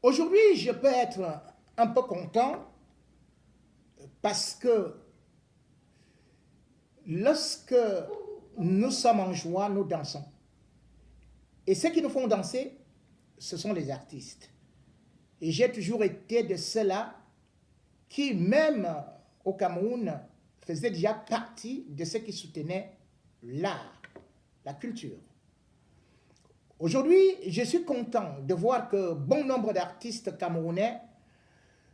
Aujourd'hui, je peux être un peu content parce que lorsque nous sommes en joie, nous dansons. Et ceux qui nous font danser, ce sont les artistes. Et j'ai toujours été de ceux-là qui, même au Cameroun, faisaient déjà partie de ceux qui soutenaient l'art, la culture. Aujourd'hui, je suis content de voir que bon nombre d'artistes camerounais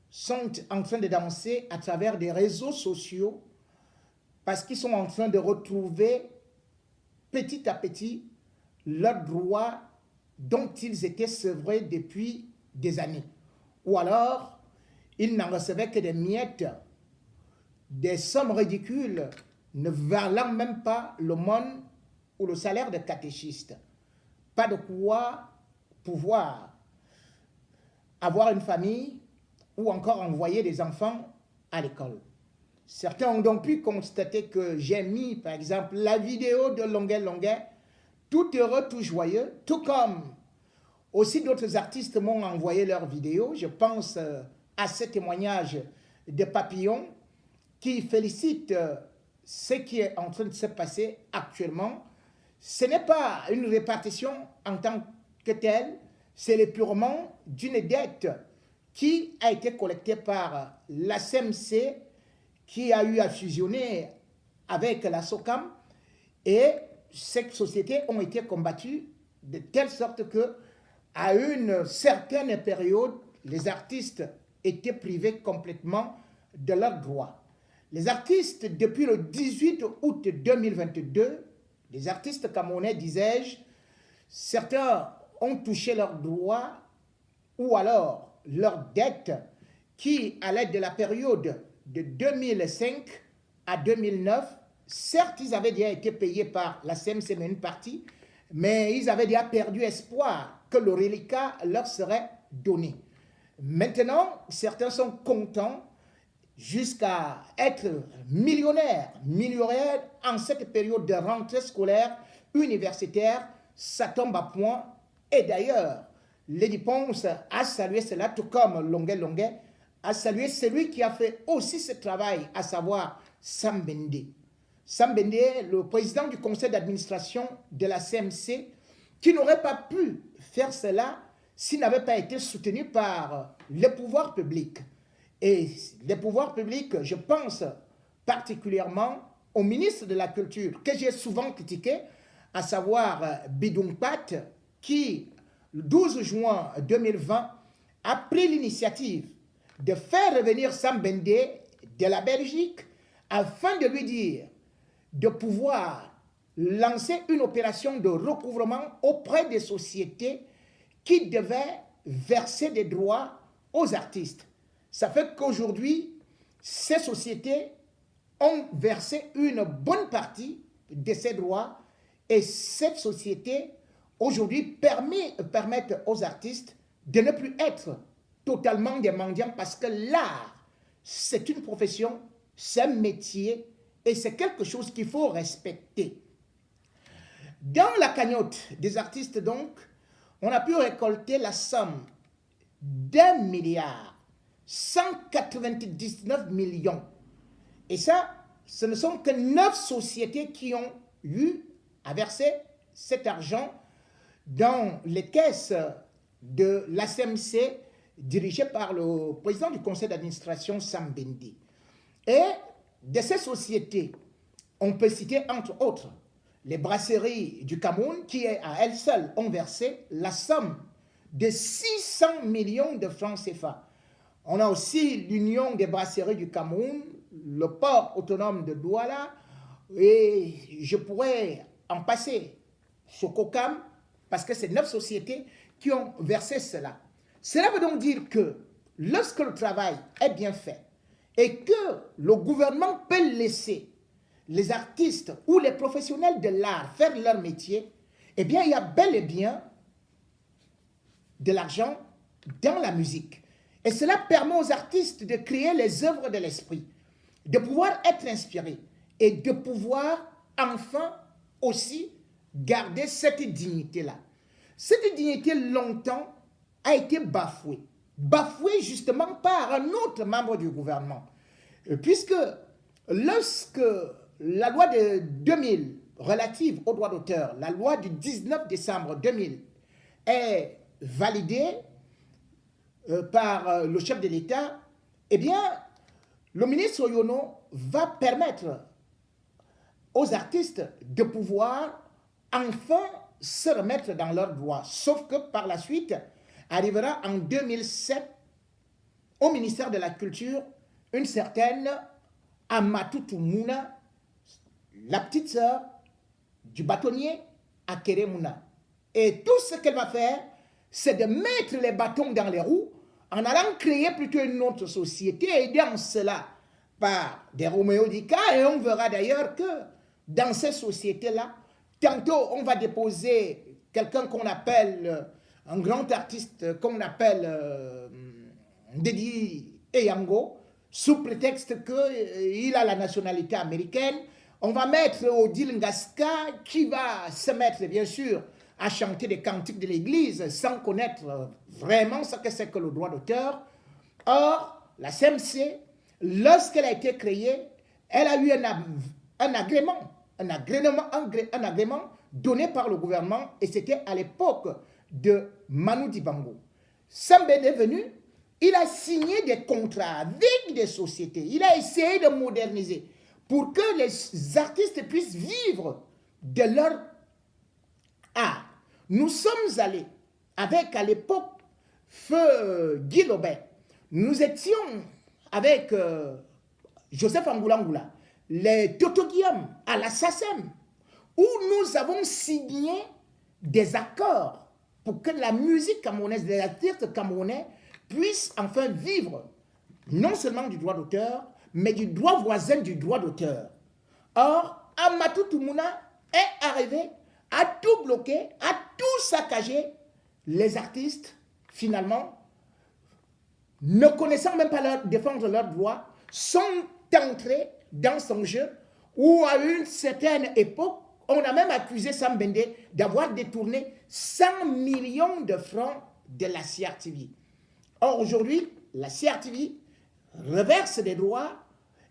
sont en train de danser à travers des réseaux sociaux parce qu'ils sont en train de retrouver petit à petit leurs droits dont ils étaient sevrés depuis des années. Ou alors, ils n'en recevaient que des miettes, des sommes ridicules, ne valant même pas l'aumône ou le salaire de catéchiste. Pas de quoi pouvoir avoir une famille ou encore envoyer des enfants à l'école. Certains ont donc pu constater que j'ai mis, par exemple, la vidéo de Longuet Longuet, tout heureux, tout joyeux, tout comme aussi d'autres artistes m'ont envoyé leurs vidéos. Je pense à ce témoignage de Papillon qui félicite ce qui est en train de se passer actuellement. Ce n'est pas une répartition en tant que telle, c'est l'épurement d'une dette qui a été collectée par la CMC qui a eu à fusionner avec la SOCAM et ces sociétés ont été combattues de telle sorte que à une certaine période, les artistes étaient privés complètement de leurs droits. Les artistes, depuis le 18 août 2022, les artistes camerounais, disais-je, certains ont touché leurs droits ou alors leurs dettes qui, à l'aide de la période de 2005 à 2009, certes, ils avaient déjà été payés par la CMC, mais une partie, mais ils avaient déjà perdu espoir que le reliquat leur serait donné. Maintenant, certains sont contents jusqu'à être millionnaires en cette période de rentrée scolaire universitaire, ça tombe à point. Et d'ailleurs, Lady Ponce a salué cela, tout comme Longuet Longuet a salué celui qui a fait aussi ce travail, à savoir Sam Bende. Sam Bende, le président du conseil d'administration de la CMC, qui n'aurait pas pu faire cela s'il n'avait pas été soutenu par les pouvoirs publics. Et les pouvoirs publics, je pense particulièrement au ministre de la Culture, que j'ai souvent critiqué, à savoir Bidungpat, qui, le 12 juin 2020, a pris l'initiative de faire revenir Sam Bende de la Belgique afin de lui dire de pouvoir lancer une opération de recouvrement auprès des sociétés qui devaient verser des droits aux artistes. Ça fait qu'aujourd'hui, ces sociétés ont versé une bonne partie de ces droits et cette société, aujourd'hui, permettent aux artistes de ne plus être totalement des mendiants parce que l'art, c'est une profession, c'est un métier et c'est quelque chose qu'il faut respecter. Dans la cagnotte des artistes, donc, on a pu récolter la somme d'1 milliard 199 millions. Et ça, ce ne sont que 9 sociétés qui ont eu à verser cet argent dans les caisses de la CMC dirigée par le président du conseil d'administration Sam Bende. Et de ces sociétés, on peut citer entre autres les brasseries du Cameroun qui, à elles seules, ont versé la somme de 600 millions de francs CFA. On a aussi l'Union des brasseries du Cameroun, le port autonome de Douala, et je pourrais en passer sur Cocam, parce que c'est 9 sociétés qui ont versé cela. Cela veut donc dire que lorsque le travail est bien fait et que le gouvernement peut laisser les artistes ou les professionnels de l'art faire leur métier, eh bien, il y a bel et bien de l'argent dans la musique. Et cela permet aux artistes de créer les œuvres de l'esprit, de pouvoir être inspirés et de pouvoir enfin aussi garder cette dignité-là. Cette dignité, longtemps, a été bafouée. bafoué justement par un autre membre du gouvernement. Puisque lorsque la loi de 2000 relative aux droits d'auteur, la loi du 19 décembre 2000 est validée par le chef de l'État, eh bien, le ministre Oyono va permettre aux artistes de pouvoir enfin se remettre dans leurs droits. Sauf que par la suite, arrivera en 2007 au ministère de la Culture une certaine Amatou Mouna, la petite sœur du bâtonnier Akere Mouna. Et tout ce qu'elle va faire, c'est de mettre les bâtons dans les roues en allant créer plutôt une autre société, aidant cela par des Roméo Dika. Et on verra d'ailleurs que dans ces sociétés-là, tantôt on va déposer quelqu'un qu'on appelle un grand artiste qu'on appelle Dedi Eyango, sous prétexte qu'il a la nationalité américaine. On va mettre Odile Ngaska qui va se mettre bien sûr à chanter des cantiques de l'église sans connaître vraiment ce que c'est que le droit d'auteur. Or, la CMC, lorsqu'elle a été créée, elle a eu un agrément donné par le gouvernement, et c'était à l'époque de Manu Dibango. Sambé est venu, il a signé des contrats avec des sociétés, il a essayé de moderniser pour que les artistes puissent vivre de leur art. Nous sommes allés avec à l'époque Feu Guy Lobet, nous étions avec Joseph Angoula, les Toto Guillaume à la SACEM, où nous avons signé des accords pour que la musique camerounaise, les artistes camerounais puissent enfin vivre non seulement du droit d'auteur, mais du droit voisin du droit d'auteur. Or, Amatou Toumouna est arrivé à tout bloquer, à tout saccager. Les artistes, finalement, ne connaissant même pas défendre leurs droits, sont entrés dans son jeu où à une certaine époque, on a même accusé Sam Bende d'avoir détourné 100 millions de francs de la CRTV. Or, aujourd'hui, la CRTV reverse des droits,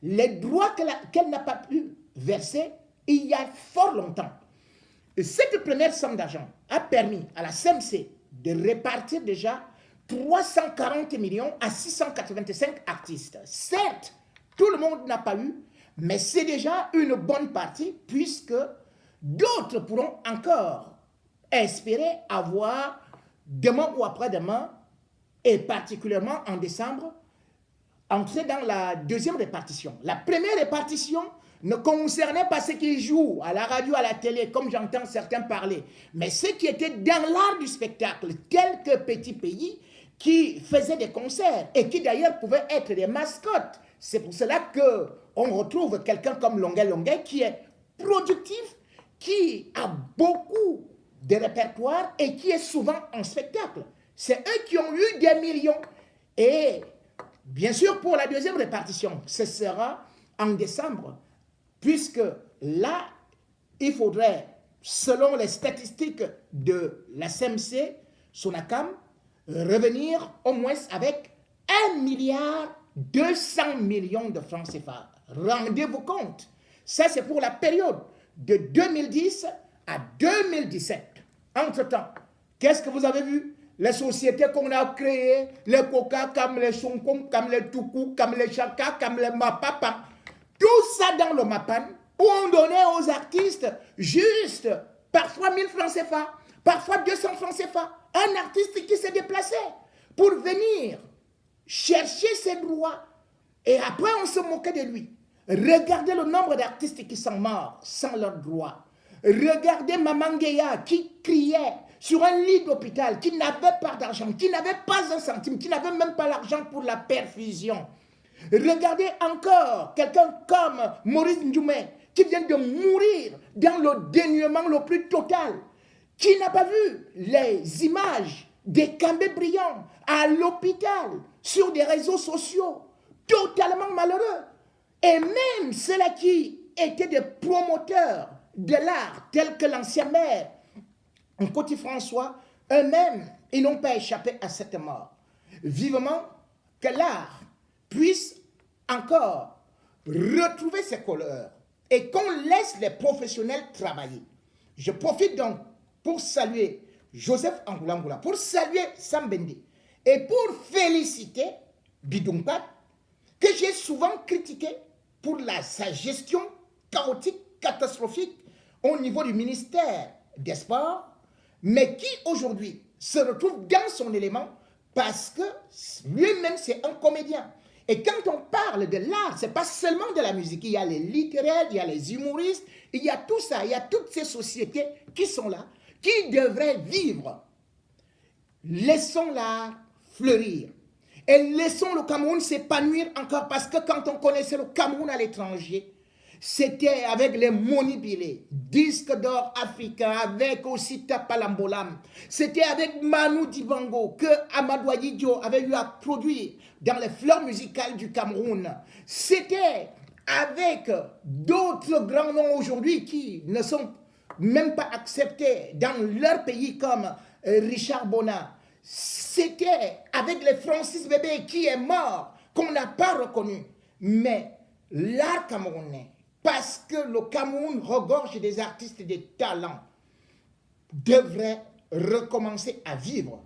les droits qu'elle n'a pas pu verser il y a fort longtemps. Et cette première somme d'argent a permis à la CMC de répartir déjà 340 millions à 685 artistes. Certes, tout le monde n'a pas eu, mais c'est déjà une bonne partie puisque d'autres pourront encore espérer avoir demain ou après-demain, et particulièrement en décembre, entrer dans la deuxième répartition. La première répartition ne concernait pas ceux qui jouent à la radio, à la télé, comme j'entends certains parler, mais ceux qui étaient dans l'art du spectacle, quelques petits pays qui faisaient des concerts et qui d'ailleurs pouvaient être des mascottes. C'est pour cela qu'on retrouve quelqu'un comme Longuet Longuet qui est productif, qui a beaucoup de répertoire et qui est souvent en spectacle. C'est eux qui ont eu des millions. Et bien sûr, pour la deuxième répartition, ce sera en décembre, puisque là, il faudrait, selon les statistiques de la CMC, Sonacam, revenir au moins avec 1,2 milliard de francs CFA. Rendez-vous compte, ça c'est pour la période de 2010 à 2017. Entre-temps, qu'est-ce que vous avez vu? Les sociétés qu'on a créées, les Coca, comme les Sonkom, comme les Toukou, comme les Chaka, comme les Mapapa, tout ça dans le Mapan, où on donnait aux artistes juste parfois 1000 francs CFA, parfois 200 francs CFA. Un artiste qui s'est déplacé pour venir chercher ses droits. Et après, on se moquait de lui. Regardez le nombre d'artistes qui sont morts sans leurs droits. Regardez Maman Guéa qui criait sur un lit d'hôpital, qui n'avait pas d'argent, qui n'avait pas un centime, qui n'avait même pas l'argent pour la perfusion. Regardez encore quelqu'un comme Maurice Ndjoumé, qui vient de mourir dans le dénuement le plus total, qui n'a pas vu les images des Kambé brillants à l'hôpital, sur des réseaux sociaux, totalement malheureux. Et même ceux-là qui étaient des promoteurs de l'art, tels que l'ancien maire, Nkoti François, eux-mêmes, ils n'ont pas échappé à cette mort. vivement que l'art puisse encore retrouver ses couleurs et qu'on laisse les professionnels travailler. Je profite donc pour saluer Joseph Angoula, pour saluer Sam Bende et pour féliciter Bidumpat, que j'ai souvent critiqué pour sa gestion chaotique, catastrophique au niveau du ministère des Sports, mais qui aujourd'hui se retrouve dans son élément parce que lui-même c'est un comédien. Et quand on parle de l'art, ce n'est pas seulement de la musique. Il y a les littéraires, il y a les humoristes, il y a tout ça, il y a toutes ces sociétés qui sont là, qui devraient vivre. Laissons l'art fleurir. Et laissons le Cameroun s'épanouir encore, parce que quand on connaissait le Cameroun à l'étranger, c'était avec les Monibilé, disque d'or africain, avec aussi Tapalambolam. C'était avec Manu Dibango que Amadou Diop avait eu à produire dans les fleurs musicales du Cameroun. C'était avec d'autres grands noms aujourd'hui qui ne sont même pas acceptés dans leur pays comme Richard Bona. C'était avec les Francis Bébé qui est mort, qu'on n'a pas reconnu. Mais l'art camerounais, parce que le Cameroun regorge des artistes et des talents, devrait recommencer à vivre.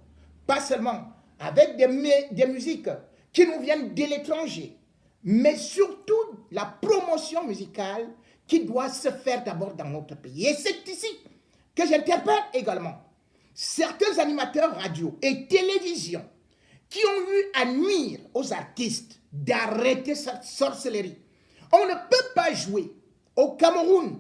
Pas seulement avec des musiques qui nous viennent de l'étranger, mais surtout la promotion musicale qui doit se faire d'abord dans notre pays. Et c'est ici que j'interpelle également certains animateurs radio et télévision qui ont eu à nuire aux artistes d'arrêter cette sorcellerie. On ne peut pas jouer au Cameroun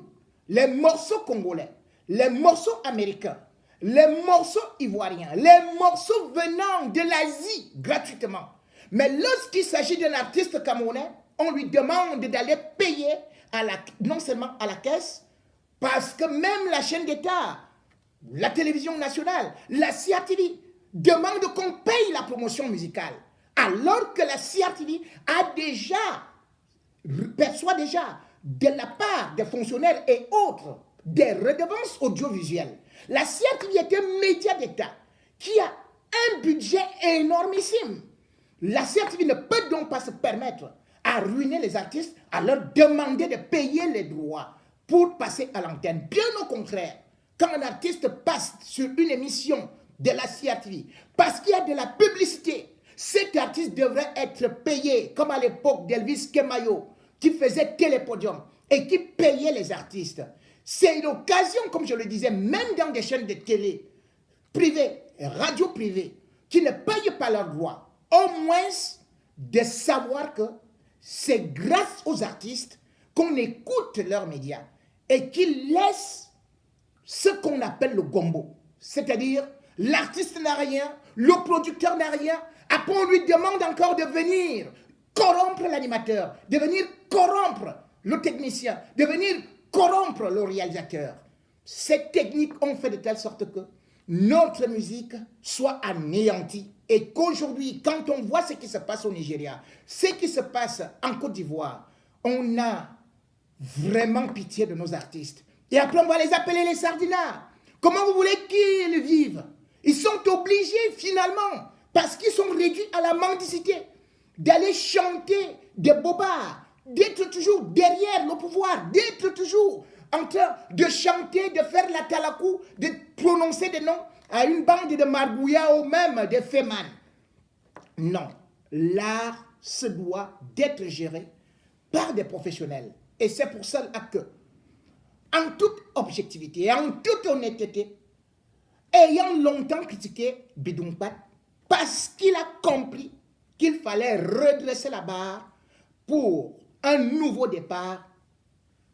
les morceaux congolais, les morceaux américains, les morceaux ivoiriens, les morceaux venant de l'Asie gratuitement. Mais lorsqu'il s'agit d'un artiste camerounais, on lui demande d'aller payer non seulement à la caisse, parce que même la chaîne d'État, la télévision nationale, la CRTV, demande qu'on paye la promotion musicale. Alors que la CRTV perçoit déjà de la part des fonctionnaires et autres des redevances audiovisuelles. La CRTV est un média d'État qui a un budget énormissime. La CRTV ne peut donc pas se permettre à ruiner les artistes, à leur demander de payer les droits pour passer à l'antenne. Bien au contraire, quand un artiste passe sur une émission de la CRTV, parce qu'il y a de la publicité, cet artiste devrait être payé, comme à l'époque d'Elvis Kemayo, qui faisait Télépodium et qui payait les artistes. C'est une occasion, comme je le disais, même dans des chaînes de télé privées, radio privées, qui ne payent pas leurs droits, au moins de savoir que c'est grâce aux artistes qu'on écoute leurs médias et qu'ils laissent ce qu'on appelle le gombo. C'est-à-dire, l'artiste n'a rien, le producteur n'a rien, après on lui demande encore de venir corrompre l'animateur, de venir corrompre le technicien, de venir corrompre le réalisateur. Ces techniques ont fait de telle sorte que notre musique soit anéantie et qu'aujourd'hui, quand on voit ce qui se passe au Nigeria, ce qui se passe en Côte d'Ivoire, on a vraiment pitié de nos artistes. Et après, on va les appeler les sardinards. Comment vous voulez qu'ils vivent? Ils sont obligés finalement, parce qu'ils sont réduits à la mendicité, d'aller chanter des bobards, d'être toujours derrière le pouvoir, d'être toujours en train de chanter, de faire la talakou, de prononcer des noms à une bande de Marbouya ou même de Feman. Non, l'art se doit d'être géré par des professionnels. Et c'est pour ça que, en toute objectivité et en toute honnêteté, ayant longtemps critiqué Bidumpat, parce qu'il a compris qu'il fallait redresser la barre pour un nouveau départ,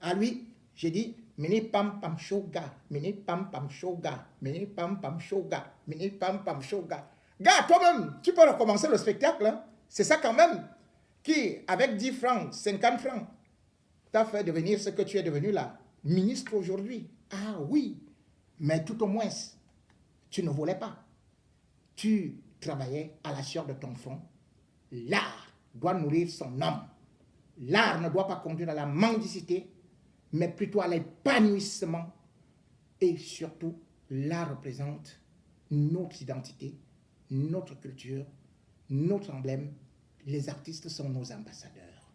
à lui, j'ai dit, mini pam pam shoga, mini pam pam shoga, mini pam pam shoga, mini pam pam shoga. Gars, toi-même, tu peux recommencer le spectacle, hein? C'est ça quand même qui, avec 10 francs, 50 francs, t'a fait devenir ce que tu es devenu là, ministre aujourd'hui. Ah oui, mais tout au moins, tu ne volais pas. Tu travaillais à la sueur de ton front. L'art doit nourrir son homme. L'art ne doit pas conduire à la mendicité, mais plutôt à l'épanouissement. Et surtout, l'art représente notre identité, notre culture, notre emblème. Les artistes sont nos ambassadeurs.